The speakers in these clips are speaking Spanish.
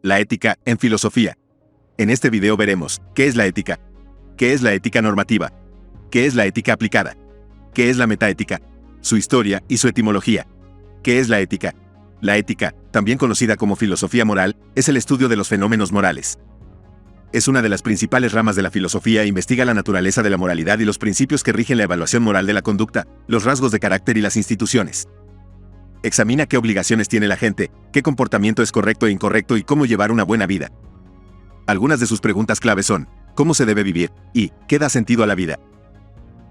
La ética en filosofía. En este video veremos qué es la ética, qué es la ética normativa, qué es la ética aplicada, qué es la metaética, su historia y su etimología. ¿Qué es la ética? La ética, también conocida como filosofía moral, es el estudio de los fenómenos morales. Es una de las principales ramas de la filosofía e investiga la naturaleza de la moralidad y los principios que rigen la evaluación moral de la conducta, los rasgos de carácter y las instituciones. Examina qué obligaciones tiene la gente, qué comportamiento es correcto e incorrecto y cómo llevar una buena vida. Algunas de sus preguntas clave son: ¿cómo se debe vivir? Y ¿qué da sentido a la vida?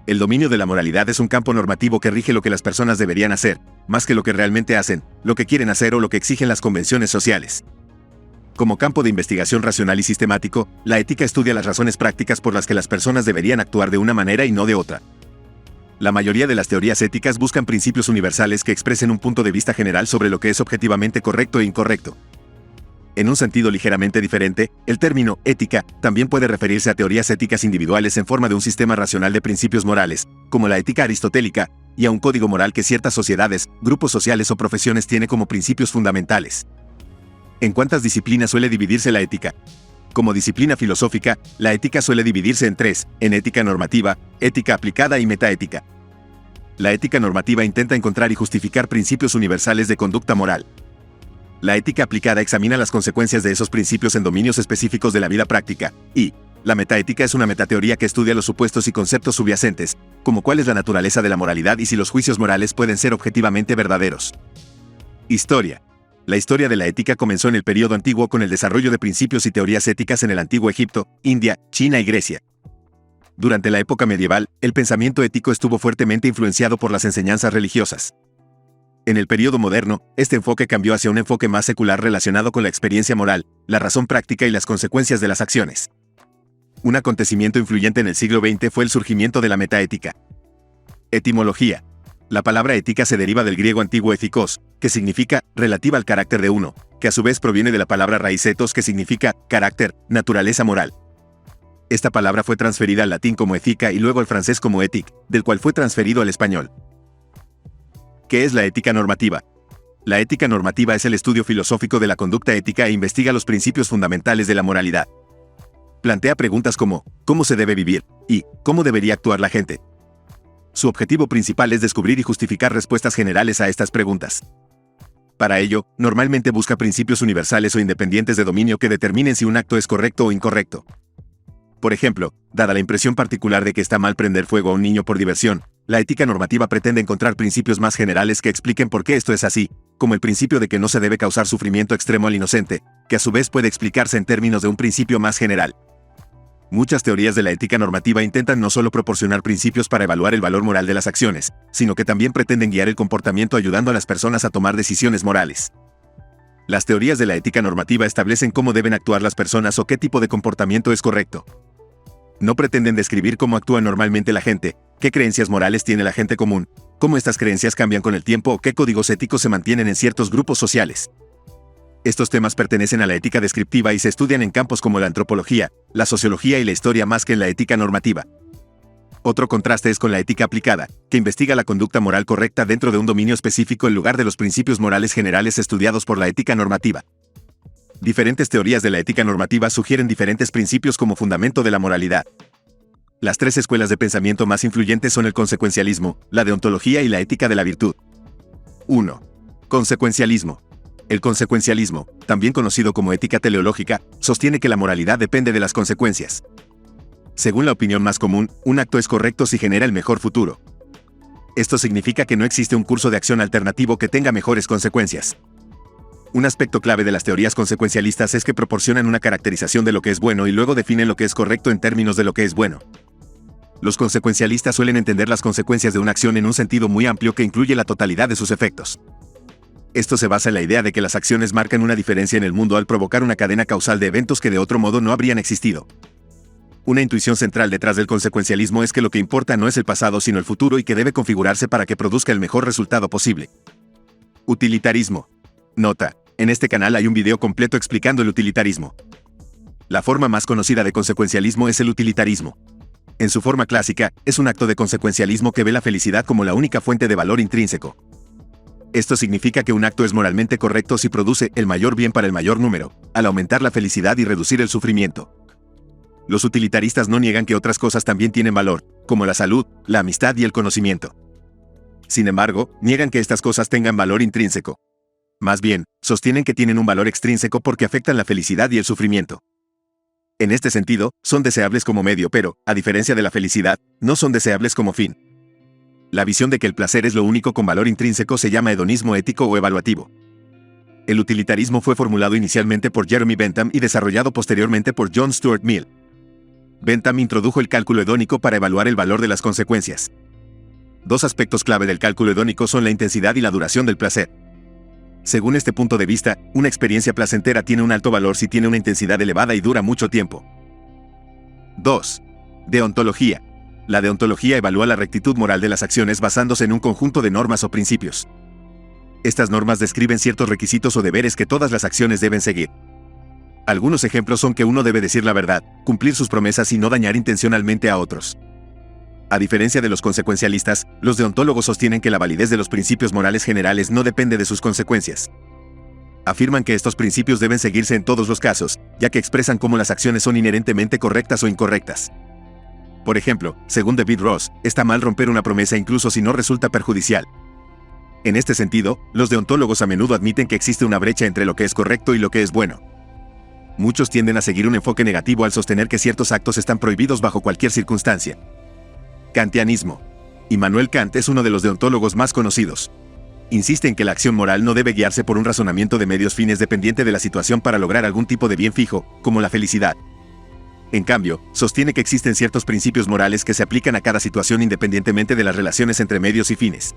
El dominio de la moralidad es un campo normativo que rige lo que las personas deberían hacer, más que lo que realmente hacen, lo que quieren hacer o lo que exigen las convenciones sociales. Como campo de investigación racional y sistemático, la ética estudia las razones prácticas por las que las personas deberían actuar de una manera y no de otra. La mayoría de las teorías éticas buscan principios universales que expresen un punto de vista general sobre lo que es objetivamente correcto e incorrecto. En un sentido ligeramente diferente, el término ética también puede referirse a teorías éticas individuales en forma de un sistema racional de principios morales, como la ética aristotélica, y a un código moral que ciertas sociedades, grupos sociales o profesiones tienen como principios fundamentales. ¿En cuántas disciplinas suele dividirse la ética? Como disciplina filosófica, la ética suele dividirse en tres: en ética normativa, ética aplicada y metaética. La ética normativa intenta encontrar y justificar principios universales de conducta moral. La ética aplicada examina las consecuencias de esos principios en dominios específicos de la vida práctica, y la metaética es una metateoría que estudia los supuestos y conceptos subyacentes, como cuál es la naturaleza de la moralidad y si los juicios morales pueden ser objetivamente verdaderos. Historia. La historia de la ética comenzó en el período antiguo con el desarrollo de principios y teorías éticas en el antiguo Egipto, India, China y Grecia. Durante la época medieval, el pensamiento ético estuvo fuertemente influenciado por las enseñanzas religiosas. En el período moderno, este enfoque cambió hacia un enfoque más secular relacionado con la experiencia moral, la razón práctica y las consecuencias de las acciones. Un acontecimiento influyente en el siglo XX fue el surgimiento de la metaética. Etimología. La palabra ética se deriva del griego antiguo ethikos, que significa relativa al carácter de uno, que a su vez proviene de la palabra raíz ethos, que significa carácter, naturaleza moral. Esta palabra fue transferida al latín como ética y luego al francés como éthique, del cual fue transferido al español. ¿Qué es la ética normativa? La ética normativa es el estudio filosófico de la conducta ética e investiga los principios fundamentales de la moralidad. Plantea preguntas como: ¿cómo se debe vivir? Y ¿cómo debería actuar la gente? Su objetivo principal es descubrir y justificar respuestas generales a estas preguntas. Para ello, normalmente busca principios universales o independientes de dominio que determinen si un acto es correcto o incorrecto. Por ejemplo, dada la impresión particular de que está mal prender fuego a un niño por diversión, la ética normativa pretende encontrar principios más generales que expliquen por qué esto es así, como el principio de que no se debe causar sufrimiento extremo al inocente, que a su vez puede explicarse en términos de un principio más general. Muchas teorías de la ética normativa intentan no solo proporcionar principios para evaluar el valor moral de las acciones, sino que también pretenden guiar el comportamiento ayudando a las personas a tomar decisiones morales. Las teorías de la ética normativa establecen cómo deben actuar las personas o qué tipo de comportamiento es correcto. No pretenden describir cómo actúa normalmente la gente, qué creencias morales tiene la gente común, cómo estas creencias cambian con el tiempo o qué códigos éticos se mantienen en ciertos grupos sociales. Estos temas pertenecen a la ética descriptiva y se estudian en campos como la antropología, la sociología y la historia más que en la ética normativa. Otro contraste es con la ética aplicada, que investiga la conducta moral correcta dentro de un dominio específico en lugar de los principios morales generales estudiados por la ética normativa. Diferentes teorías de la ética normativa sugieren diferentes principios como fundamento de la moralidad. Las tres escuelas de pensamiento más influyentes son el consecuencialismo, la deontología y la ética de la virtud. 1. Consecuencialismo. El consecuencialismo, también conocido como ética teleológica, sostiene que la moralidad depende de las consecuencias. Según la opinión más común, un acto es correcto si genera el mejor futuro. Esto significa que no existe un curso de acción alternativo que tenga mejores consecuencias. Un aspecto clave de las teorías consecuencialistas es que proporcionan una caracterización de lo que es bueno y luego definen lo que es correcto en términos de lo que es bueno. Los consecuencialistas suelen entender las consecuencias de una acción en un sentido muy amplio que incluye la totalidad de sus efectos. Esto se basa en la idea de que las acciones marcan una diferencia en el mundo al provocar una cadena causal de eventos que de otro modo no habrían existido. Una intuición central detrás del consecuencialismo es que lo que importa no es el pasado sino el futuro y que debe configurarse para que produzca el mejor resultado posible. Utilitarismo. Nota: en este canal hay un video completo explicando el utilitarismo. La forma más conocida de consecuencialismo es el utilitarismo. En su forma clásica, es un acto de consecuencialismo que ve la felicidad como la única fuente de valor intrínseco. Esto significa que un acto es moralmente correcto si produce el mayor bien para el mayor número, al aumentar la felicidad y reducir el sufrimiento. Los utilitaristas no niegan que otras cosas también tienen valor, como la salud, la amistad y el conocimiento. Sin embargo, niegan que estas cosas tengan valor intrínseco. Más bien, sostienen que tienen un valor extrínseco porque afectan la felicidad y el sufrimiento. En este sentido, son deseables como medio, pero, a diferencia de la felicidad, no son deseables como fin. La visión de que el placer es lo único con valor intrínseco se llama hedonismo ético o evaluativo. El utilitarismo fue formulado inicialmente por Jeremy Bentham y desarrollado posteriormente por John Stuart Mill. Bentham introdujo el cálculo hedónico para evaluar el valor de las consecuencias. Dos aspectos clave del cálculo hedónico son la intensidad y la duración del placer. Según este punto de vista, una experiencia placentera tiene un alto valor si tiene una intensidad elevada y dura mucho tiempo. 2. Deontología. La deontología evalúa la rectitud moral de las acciones basándose en un conjunto de normas o principios. Estas normas describen ciertos requisitos o deberes que todas las acciones deben seguir. Algunos ejemplos son que uno debe decir la verdad, cumplir sus promesas y no dañar intencionalmente a otros. A diferencia de los consecuencialistas, los deontólogos sostienen que la validez de los principios morales generales no depende de sus consecuencias. Afirman que estos principios deben seguirse en todos los casos, ya que expresan cómo las acciones son inherentemente correctas o incorrectas. Por ejemplo, según David Ross, está mal romper una promesa incluso si no resulta perjudicial. En este sentido, los deontólogos a menudo admiten que existe una brecha entre lo que es correcto y lo que es bueno. Muchos tienden a seguir un enfoque negativo al sostener que ciertos actos están prohibidos bajo cualquier circunstancia. Kantianismo. Immanuel Kant es uno de los deontólogos más conocidos. Insiste en que la acción moral no debe guiarse por un razonamiento de medios fines dependiente de la situación para lograr algún tipo de bien fijo, como la felicidad. En cambio, sostiene que existen ciertos principios morales que se aplican a cada situación independientemente de las relaciones entre medios y fines.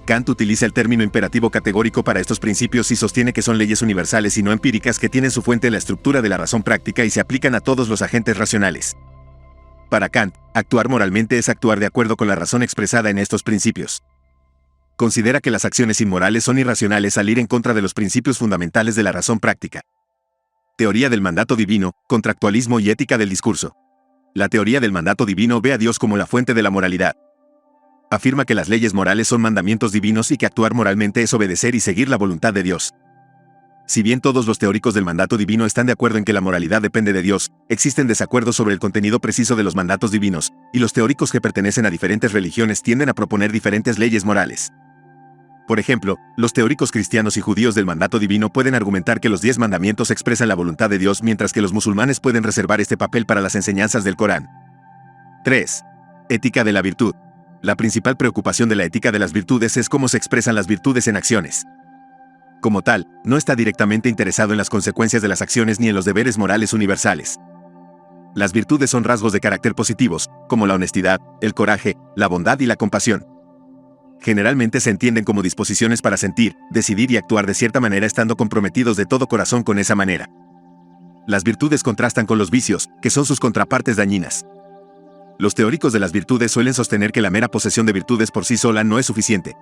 Kant utiliza el término imperativo categórico para estos principios y sostiene que son leyes universales y no empíricas que tienen su fuente en la estructura de la razón práctica y se aplican a todos los agentes racionales. Para Kant, actuar moralmente es actuar de acuerdo con la razón expresada en estos principios. Considera que las acciones inmorales son irracionales al ir en contra de los principios fundamentales de la razón práctica. Teoría del mandato divino, contractualismo y ética del discurso. La teoría del mandato divino ve a Dios como la fuente de la moralidad. Afirma que las leyes morales son mandamientos divinos y que actuar moralmente es obedecer y seguir la voluntad de Dios. Si bien todos los teóricos del mandato divino están de acuerdo en que la moralidad depende de Dios, existen desacuerdos sobre el contenido preciso de los mandatos divinos, y los teóricos que pertenecen a diferentes religiones tienden a proponer diferentes leyes morales. Por ejemplo, los teóricos cristianos y judíos del mandato divino pueden argumentar que los 10 mandamientos expresan la voluntad de Dios, mientras que los musulmanes pueden reservar este papel para las enseñanzas del Corán. 3. Ética de la virtud. La principal preocupación de la ética de las virtudes es cómo se expresan las virtudes en acciones. Como tal, no está directamente interesado en las consecuencias de las acciones ni en los deberes morales universales. Las virtudes son rasgos de carácter positivos, como la honestidad, el coraje, la bondad y la compasión. Generalmente se entienden como disposiciones para sentir, decidir y actuar de cierta manera estando comprometidos de todo corazón con esa manera. Las virtudes contrastan con los vicios, que son sus contrapartes dañinas. Los teóricos de las virtudes suelen sostener que la mera posesión de virtudes por sí sola no es suficiente.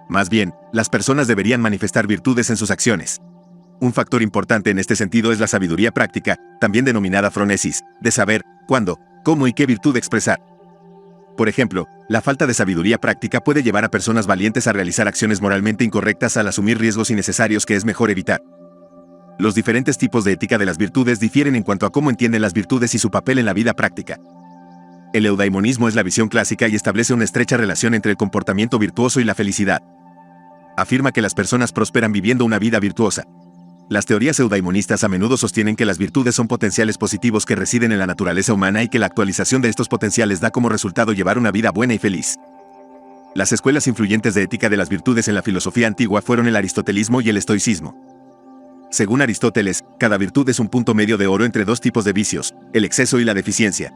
Más bien, las personas deberían manifestar virtudes en sus acciones. Un factor importante en este sentido es la sabiduría práctica, también denominada phronesis, de saber cuándo, cómo y qué virtud expresar. Por ejemplo, la falta de sabiduría práctica puede llevar a personas valientes a realizar acciones moralmente incorrectas al asumir riesgos innecesarios que es mejor evitar. Los diferentes tipos de ética de las virtudes difieren en cuanto a cómo entienden las virtudes y su papel en la vida práctica. El eudaimonismo es la visión clásica y establece una estrecha relación entre el comportamiento virtuoso y la felicidad. Afirma que las personas prosperan viviendo una vida virtuosa. Las teorías eudaimonistas a menudo sostienen que las virtudes son potenciales positivos que residen en la naturaleza humana y que la actualización de estos potenciales da como resultado llevar una vida buena y feliz. Las escuelas influyentes de ética de las virtudes en la filosofía antigua fueron el aristotelismo y el estoicismo. Según Aristóteles, cada virtud es un punto medio de oro entre dos tipos de vicios, el exceso y la deficiencia.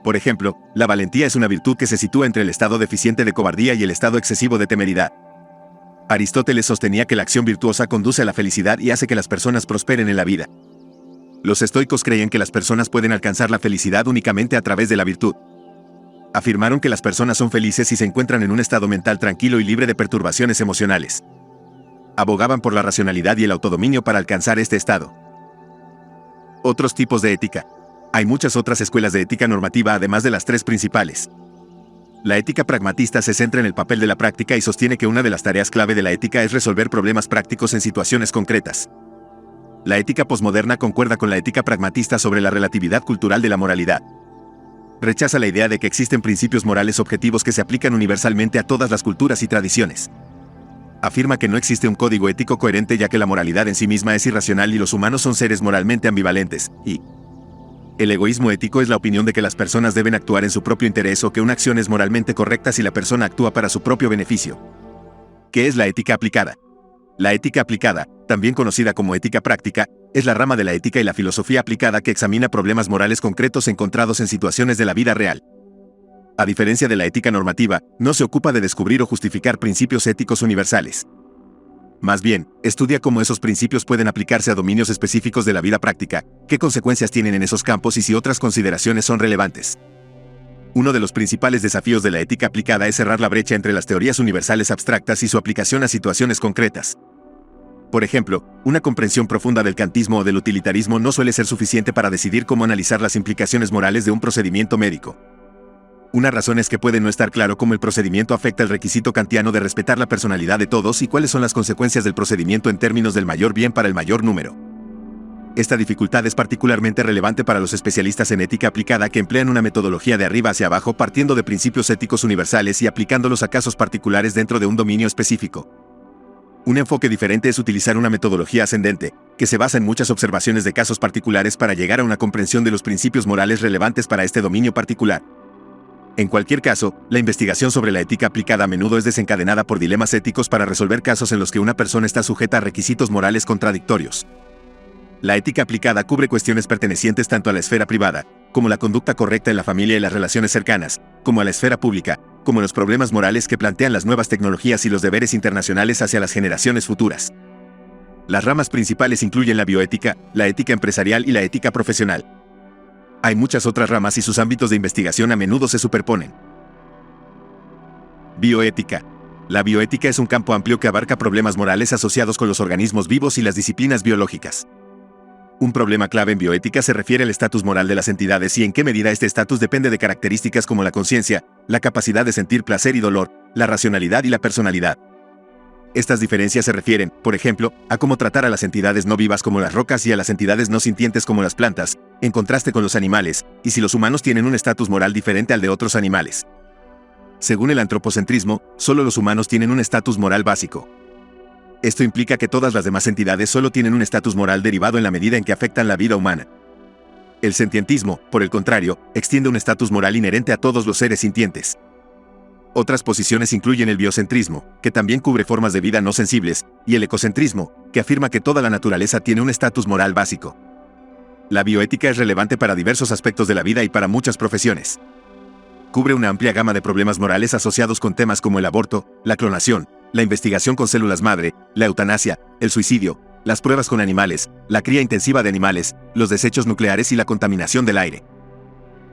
Por ejemplo, la valentía es una virtud que se sitúa entre el estado deficiente de cobardía y el estado excesivo de temeridad. Aristóteles sostenía que la acción virtuosa conduce a la felicidad y hace que las personas prosperen en la vida. Los estoicos creían que las personas pueden alcanzar la felicidad únicamente a través de la virtud. Afirmaron que las personas son felices si se encuentran en un estado mental tranquilo y libre de perturbaciones emocionales. Abogaban por la racionalidad y el autodominio para alcanzar este estado. Otros tipos de ética. Hay muchas otras escuelas de ética normativa además de las 3 principales. La ética pragmatista se centra en el papel de la práctica y sostiene que una de las tareas clave de la ética es resolver problemas prácticos en situaciones concretas. La ética posmoderna concuerda con la ética pragmatista sobre la relatividad cultural de la moralidad. Rechaza la idea de que existen principios morales objetivos que se aplican universalmente a todas las culturas y tradiciones. Afirma que no existe un código ético coherente ya que la moralidad en sí misma es irracional y los humanos son seres moralmente ambivalentes, y el egoísmo ético es la opinión de que las personas deben actuar en su propio interés o que una acción es moralmente correcta si la persona actúa para su propio beneficio. ¿Qué es la ética aplicada? La ética aplicada, también conocida como ética práctica, es la rama de la ética y la filosofía aplicada que examina problemas morales concretos encontrados en situaciones de la vida real. A diferencia de la ética normativa, no se ocupa de descubrir o justificar principios éticos universales. Más bien, estudia cómo esos principios pueden aplicarse a dominios específicos de la vida práctica, qué consecuencias tienen en esos campos y si otras consideraciones son relevantes. Uno de los principales desafíos de la ética aplicada es cerrar la brecha entre las teorías universales abstractas y su aplicación a situaciones concretas. Por ejemplo, una comprensión profunda del kantismo o del utilitarismo no suele ser suficiente para decidir cómo analizar las implicaciones morales de un procedimiento médico. Una razón es que puede no estar claro cómo el procedimiento afecta el requisito kantiano de respetar la personalidad de todos y cuáles son las consecuencias del procedimiento en términos del mayor bien para el mayor número. Esta dificultad es particularmente relevante para los especialistas en ética aplicada que emplean una metodología de arriba hacia abajo partiendo de principios éticos universales y aplicándolos a casos particulares dentro de un dominio específico. Un enfoque diferente es utilizar una metodología ascendente, que se basa en muchas observaciones de casos particulares para llegar a una comprensión de los principios morales relevantes para este dominio particular. En cualquier caso, la investigación sobre la ética aplicada a menudo es desencadenada por dilemas éticos para resolver casos en los que una persona está sujeta a requisitos morales contradictorios. La ética aplicada cubre cuestiones pertenecientes tanto a la esfera privada, como la conducta correcta en la familia y las relaciones cercanas, como a la esfera pública, como los problemas morales que plantean las nuevas tecnologías y los deberes internacionales hacia las generaciones futuras. Las ramas principales incluyen la bioética, la ética empresarial y la ética profesional. Hay muchas otras ramas y sus ámbitos de investigación a menudo se superponen. Bioética. La bioética es un campo amplio que abarca problemas morales asociados con los organismos vivos y las disciplinas biológicas. Un problema clave en bioética se refiere al estatus moral de las entidades y en qué medida este estatus depende de características como la conciencia, la capacidad de sentir placer y dolor, la racionalidad y la personalidad. Estas diferencias se refieren, por ejemplo, a cómo tratar a las entidades no vivas como las rocas y a las entidades no sintientes como las plantas, en contraste con los animales, y si los humanos tienen un estatus moral diferente al de otros animales. Según el antropocentrismo, solo los humanos tienen un estatus moral básico. Esto implica que todas las demás entidades solo tienen un estatus moral derivado en la medida en que afectan la vida humana. El sentientismo, por el contrario, extiende un estatus moral inherente a todos los seres sintientes. Otras posiciones incluyen el biocentrismo, que también cubre formas de vida no sensibles, y el ecocentrismo, que afirma que toda la naturaleza tiene un estatus moral básico. La bioética es relevante para diversos aspectos de la vida y para muchas profesiones. Cubre una amplia gama de problemas morales asociados con temas como el aborto, la clonación, la investigación con células madre, la eutanasia, el suicidio, las pruebas con animales, la cría intensiva de animales, los desechos nucleares y la contaminación del aire.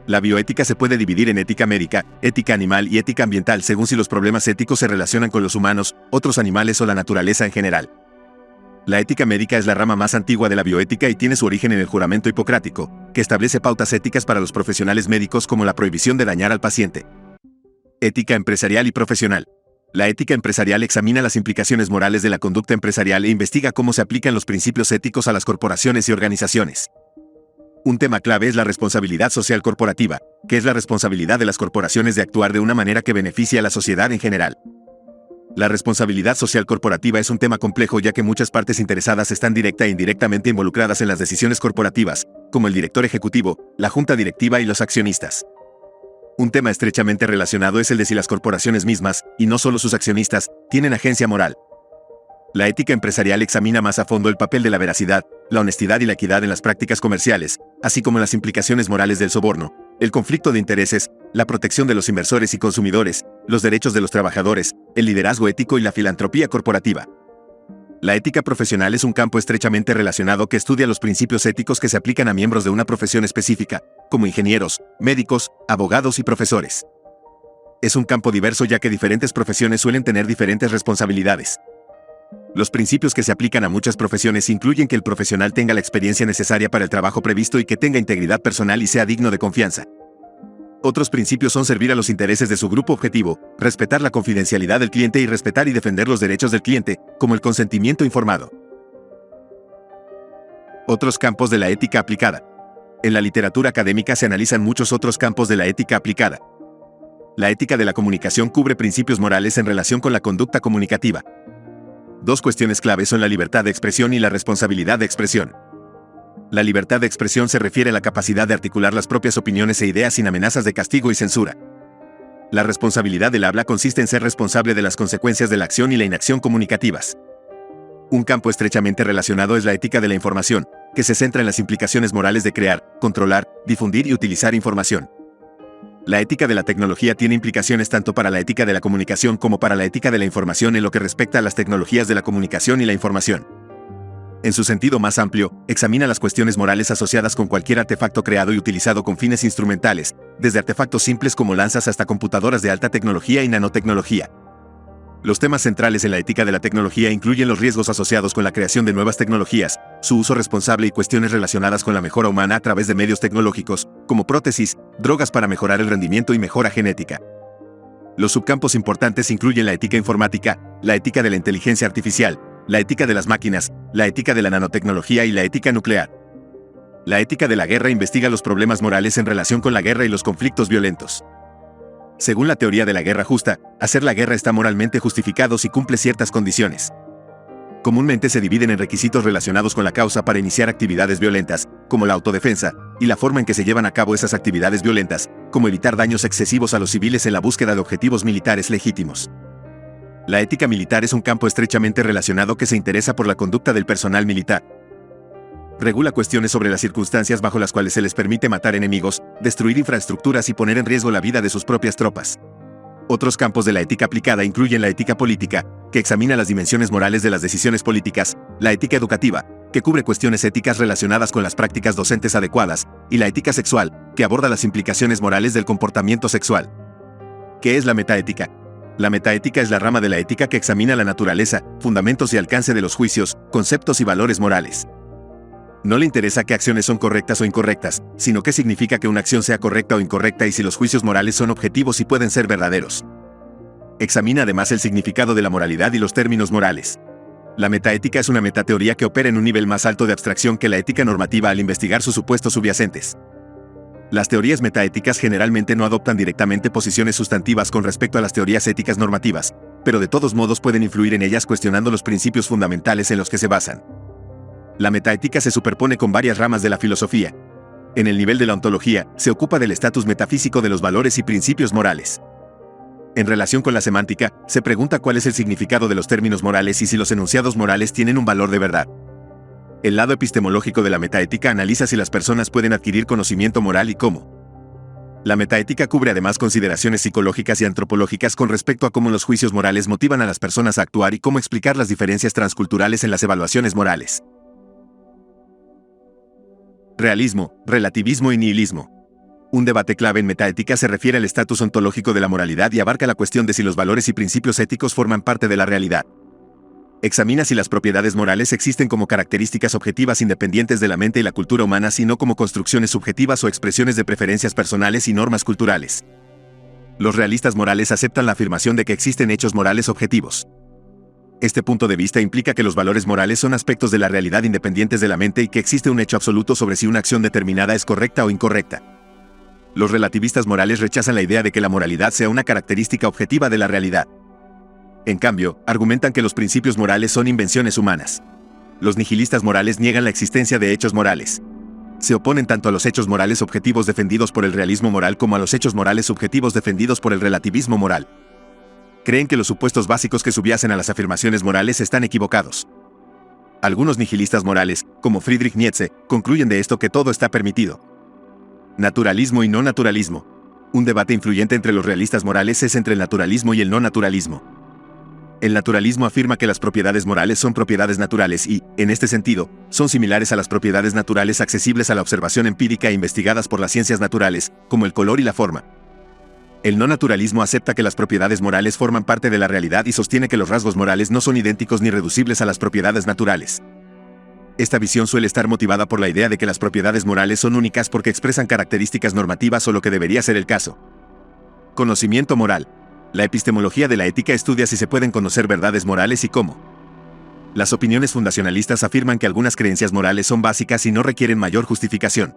La bioética se puede dividir en ética médica, ética animal y ética ambiental según si los problemas éticos se relacionan con los humanos, otros animales o la naturaleza en general. La ética médica es la rama más antigua de la bioética y tiene su origen en el juramento hipocrático, que establece pautas éticas para los profesionales médicos como la prohibición de dañar al paciente. Ética empresarial y profesional. La ética empresarial examina las implicaciones morales de la conducta empresarial e investiga cómo se aplican los principios éticos a las corporaciones y organizaciones. Un tema clave es la responsabilidad social corporativa, que es la responsabilidad de las corporaciones de actuar de una manera que beneficie a la sociedad en general. La responsabilidad social corporativa es un tema complejo ya que muchas partes interesadas están directa e indirectamente involucradas en las decisiones corporativas, como el director ejecutivo, la junta directiva y los accionistas. Un tema estrechamente relacionado es el de si las corporaciones mismas, y no solo sus accionistas, tienen agencia moral. La ética empresarial examina más a fondo el papel de la veracidad, la honestidad y la equidad en las prácticas comerciales, así como las implicaciones morales del soborno, el conflicto de intereses, la protección de los inversores y consumidores, los derechos de los trabajadores, el liderazgo ético y la filantropía corporativa. La ética profesional es un campo estrechamente relacionado que estudia los principios éticos que se aplican a miembros de una profesión específica, como ingenieros, médicos, abogados y profesores. Es un campo diverso ya que diferentes profesiones suelen tener diferentes responsabilidades. Los principios que se aplican a muchas profesiones incluyen que el profesional tenga la experiencia necesaria para el trabajo previsto y que tenga integridad personal y sea digno de confianza. Otros principios son servir a los intereses de su grupo objetivo, respetar la confidencialidad del cliente y respetar y defender los derechos del cliente, como el consentimiento informado. Otros campos de la ética aplicada. En la literatura académica se analizan muchos otros campos de la ética aplicada. La ética de la comunicación cubre principios morales en relación con la conducta comunicativa. Dos cuestiones claves son la libertad de expresión y la responsabilidad de expresión. La libertad de expresión se refiere a la capacidad de articular las propias opiniones e ideas sin amenazas de castigo y censura. La responsabilidad del habla consiste en ser responsable de las consecuencias de la acción y la inacción comunicativas. Un campo estrechamente relacionado es la ética de la información, que se centra en las implicaciones morales de crear, controlar, difundir y utilizar información. La ética de la tecnología tiene implicaciones tanto para la ética de la comunicación como para la ética de la información en lo que respecta a las tecnologías de la comunicación y la información. En su sentido más amplio, examina las cuestiones morales asociadas con cualquier artefacto creado y utilizado con fines instrumentales, desde artefactos simples como lanzas hasta computadoras de alta tecnología y nanotecnología. Los temas centrales en la ética de la tecnología incluyen los riesgos asociados con la creación de nuevas tecnologías, su uso responsable y cuestiones relacionadas con la mejora humana a través de medios tecnológicos, como prótesis, drogas para mejorar el rendimiento y mejora genética. Los subcampos importantes incluyen la ética informática, la ética de la inteligencia artificial, la ética de las máquinas, la ética de la nanotecnología y la ética nuclear. La ética de la guerra investiga los problemas morales en relación con la guerra y los conflictos violentos. Según la teoría de la guerra justa, hacer la guerra está moralmente justificado si cumple ciertas condiciones. Comúnmente se dividen en requisitos relacionados con la causa para iniciar actividades violentas, como la autodefensa, y la forma en que se llevan a cabo esas actividades violentas, como evitar daños excesivos a los civiles en la búsqueda de objetivos militares legítimos. La ética militar es un campo estrechamente relacionado que se interesa por la conducta del personal militar. Regula cuestiones sobre las circunstancias bajo las cuales se les permite matar enemigos, destruir infraestructuras y poner en riesgo la vida de sus propias tropas. Otros campos de la ética aplicada incluyen la ética política, que examina las dimensiones morales de las decisiones políticas, la ética educativa, que cubre cuestiones éticas relacionadas con las prácticas docentes adecuadas, y la ética sexual, que aborda las implicaciones morales del comportamiento sexual. ¿Qué es la metaética? La metaética es la rama de la ética que examina la naturaleza, fundamentos y alcance de los juicios, conceptos y valores morales. No le interesa qué acciones son correctas o incorrectas, sino qué significa que una acción sea correcta o incorrecta y si los juicios morales son objetivos y pueden ser verdaderos. Examina además el significado de la moralidad y los términos morales. La metaética es una metateoría que opera en un nivel más alto de abstracción que la ética normativa al investigar sus supuestos subyacentes. Las teorías metaéticas generalmente no adoptan directamente posiciones sustantivas con respecto a las teorías éticas normativas, pero de todos modos pueden influir en ellas cuestionando los principios fundamentales en los que se basan. La metaética se superpone con varias ramas de la filosofía. En el nivel de la ontología, se ocupa del estatus metafísico de los valores y principios morales. En relación con la semántica, se pregunta cuál es el significado de los términos morales y si los enunciados morales tienen un valor de verdad. El lado epistemológico de la metaética analiza si las personas pueden adquirir conocimiento moral y cómo. La metaética cubre además consideraciones psicológicas y antropológicas con respecto a cómo los juicios morales motivan a las personas a actuar y cómo explicar las diferencias transculturales en las evaluaciones morales. Realismo, relativismo y nihilismo. Un debate clave en metaética se refiere al estatus ontológico de la moralidad y abarca la cuestión de si los valores y principios éticos forman parte de la realidad. Examina si las propiedades morales existen como características objetivas independientes de la mente y la cultura humana, sino como construcciones subjetivas o expresiones de preferencias personales y normas culturales. Los realistas morales aceptan la afirmación de que existen hechos morales objetivos. Este punto de vista implica que los valores morales son aspectos de la realidad independientes de la mente y que existe un hecho absoluto sobre si una acción determinada es correcta o incorrecta. Los relativistas morales rechazan la idea de que la moralidad sea una característica objetiva de la realidad. En cambio, argumentan que los principios morales son invenciones humanas. Los nihilistas morales niegan la existencia de hechos morales. Se oponen tanto a los hechos morales objetivos defendidos por el realismo moral como a los hechos morales subjetivos defendidos por el relativismo moral. Creen que los supuestos básicos que subyacen a las afirmaciones morales están equivocados. Algunos nihilistas morales, como Friedrich Nietzsche, concluyen de esto que todo está permitido. Naturalismo y no naturalismo. Un debate influyente entre los realistas morales es entre el naturalismo y el no naturalismo. El naturalismo afirma que las propiedades morales son propiedades naturales y, en este sentido, son similares a las propiedades naturales accesibles a la observación empírica e investigadas por las ciencias naturales, como el color y la forma. El no naturalismo acepta que las propiedades morales forman parte de la realidad y sostiene que los rasgos morales no son idénticos ni reducibles a las propiedades naturales. Esta visión suele estar motivada por la idea de que las propiedades morales son únicas porque expresan características normativas o lo que debería ser el caso. Conocimiento moral. La epistemología de la ética estudia si se pueden conocer verdades morales y cómo. Las opiniones fundacionalistas afirman que algunas creencias morales son básicas y no requieren mayor justificación.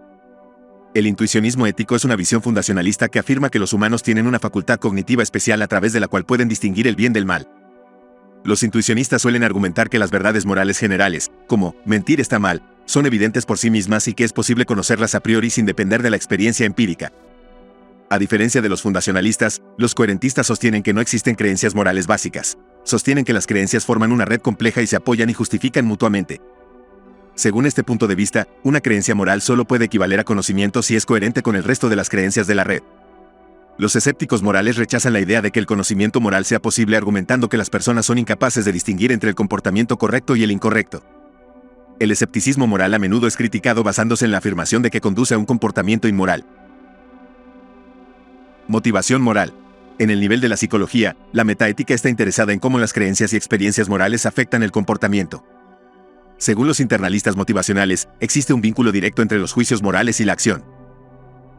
El intuicionismo ético es una visión fundacionalista que afirma que los humanos tienen una facultad cognitiva especial a través de la cual pueden distinguir el bien del mal. Los intuicionistas suelen argumentar que las verdades morales generales, como mentir está mal, son evidentes por sí mismas y que es posible conocerlas a priori sin depender de la experiencia empírica. A diferencia de los fundacionalistas, los coherentistas sostienen que no existen creencias morales básicas. Sostienen que las creencias forman una red compleja y se apoyan y justifican mutuamente. Según este punto de vista, una creencia moral solo puede equivaler a conocimiento si es coherente con el resto de las creencias de la red. Los escépticos morales rechazan la idea de que el conocimiento moral sea posible argumentando que las personas son incapaces de distinguir entre el comportamiento correcto y el incorrecto. El escepticismo moral a menudo es criticado basándose en la afirmación de que conduce a un comportamiento inmoral. Motivación moral. En el nivel de la psicología, la metaética está interesada en cómo las creencias y experiencias morales afectan el comportamiento. Según los internalistas motivacionales, existe un vínculo directo entre los juicios morales y la acción.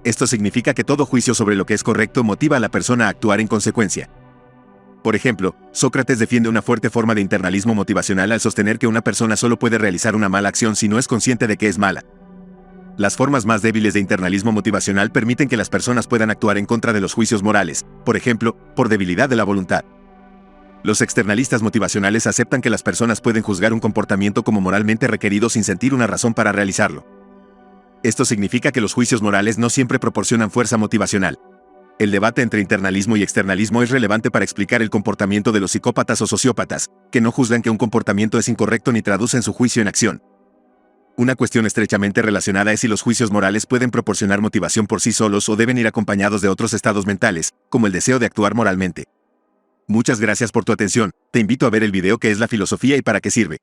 Esto significa que todo juicio sobre lo que es correcto motiva a la persona a actuar en consecuencia. Por ejemplo, Sócrates defiende una fuerte forma de internalismo motivacional al sostener que una persona solo puede realizar una mala acción si no es consciente de que es mala. Las formas más débiles de internalismo motivacional permiten que las personas puedan actuar en contra de los juicios morales, por ejemplo, por debilidad de la voluntad. Los externalistas motivacionales aceptan que las personas pueden juzgar un comportamiento como moralmente requerido sin sentir una razón para realizarlo. Esto significa que los juicios morales no siempre proporcionan fuerza motivacional. El debate entre internalismo y externalismo es relevante para explicar el comportamiento de los psicópatas o sociópatas, que no juzgan que un comportamiento es incorrecto ni traducen su juicio en acción. Una cuestión estrechamente relacionada es si los juicios morales pueden proporcionar motivación por sí solos o deben ir acompañados de otros estados mentales, como el deseo de actuar moralmente. Muchas gracias por tu atención, te invito a ver el video ¿Qué es la filosofía y para qué sirve?